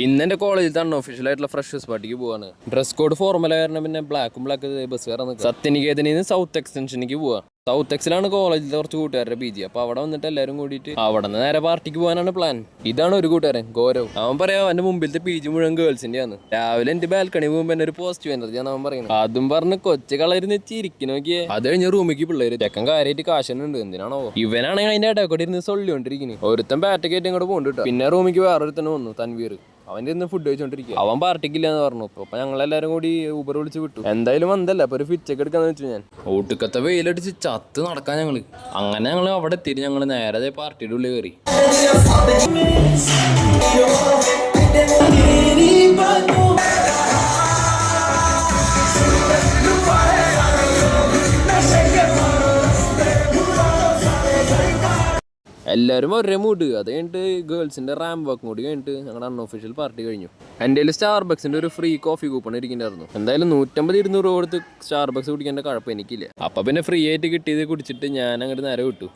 ഇന്ന് എൻ്റെ കോളേജിൽ തന്നെ ഒഫീഷ്യലായിട്ടുള്ള ഫ്രഷേഴ്സ് പാർട്ടിക്ക് പോവാണ്. ഡ്രസ് കോഡ് ഫോർമൽ കാരണം പിന്നെ ബ്ലാക്ക് ബസ് കയറാൻ സത്യനികേതനിൽ നിന്ന് സൗത്ത് എക്സ്റ്റൻഷനിലേക്ക് പോവാ. സൗത്ത് എക്സിലാണ് കോളേജിലെ കുറച്ച് കൂട്ടുകാരുടെ PG. അപ്പോൾ അവിടെ വന്നിട്ട് എല്ലാവരും കൂടിയിട്ട് അവിടെ നിന്ന് നേരെ പാർട്ടിക്ക് പോകാനാണ് പ്ലാൻ. ഇതാണ് ഒരു കൂട്ടുകാരൻ ഗൗരവ്. അവൻ പറയാം അവൻ്റെ മുമ്പിലത്തെ PG മുഴുവൻ ഗേൾസിൻ്റെ ആണ്. രാവിലെ എൻ്റെ ബാൽക്കണി പോകുമ്പോൾ എന്നെ ഒരു പോസിറ്റീവ് എനർജിയാണ് അവൻ പറയുന്നത്. അതും പറഞ്ഞ് കൊച്ചു കളരുന്ന് ചിരിക്കും നോക്കിയേ. അത് കഴിഞ്ഞ് റൂമിലേക്ക് പിള്ളേര് ചെക്കൻ കാര്യമായിട്ട് കാശനുണ്ട്. എന്തിനാണോ ഇവനാണെങ്കിൽ അതിൻ്റെ ഇടയ്ക്കൂടെ ഇരുന്ന് സൊല്ലിക്കൊണ്ടിരിക്കുന്നത്. ഒരുത്തൻ ബാറ്റൊക്കെ ഇങ്ങോട്ട് പോകണ്ടിട്ടോ. പിന്നെ റൂമിലേക്ക് വേറൊരുത്തന്നെ വന്നു, തൻവീർ. അവൻ്റെ ഇന്ന് ഫുഡ് കഴിച്ചോണ്ടിരിക്കുക. അവൻ പാർട്ടിക്കില്ല എന്ന് പറഞ്ഞു. അപ്പൊ ഞങ്ങളെല്ലാരും കൂടി ഊബർ വിളിച്ച് വിട്ടു. എന്തായാലും വന്നല്ല അപ്പൊ ഒരു ഫിറ്റൊക്കെ എടുക്കാന്ന് വെച്ചു. ഞാൻ ഒട്ടുക്കത്തെ വെയിലടിച്ച് ചത്ത് നടക്കാൻ ഞങ്ങള്. അങ്ങനെ ഞങ്ങൾ അവിടെ എത്തിയിട്ട് ഞങ്ങൾ നേരെ പാർട്ടിയുടെ ഉള്ളിൽ കയറി. എല്ലാവരും ഒരേ മൂഡ്. അത് കഴിഞ്ഞിട്ട് ഗേൾസിൻ്റെ റാമ്പ് വാക്കും കൂടി കഴിഞ്ഞിട്ട് ഞങ്ങളുടെ അൺഒഫീഷ്യൽ പാർട്ടി കഴിഞ്ഞു. എൻ്റെ കയ്യിൽ സ്റ്റാർബക്സിൻ്റെ ഒരു ഫ്രീ കോഫി കൂപ്പൺ ഇരിക്കുന്നുണ്ടായിരുന്നു. എന്തായാലും 150-200 കൊടുത്ത് സ്റ്റാർബക്സ് കുടിക്കേണ്ട കുഴപ്പം എനിക്കില്ല. അപ്പം പിന്നെ ഫ്രീ ആയിട്ട് കിട്ടിയത് കുടിച്ചിട്ട് ഞാൻ അങ്ങോട്ട് നേരെ വിട്ടു.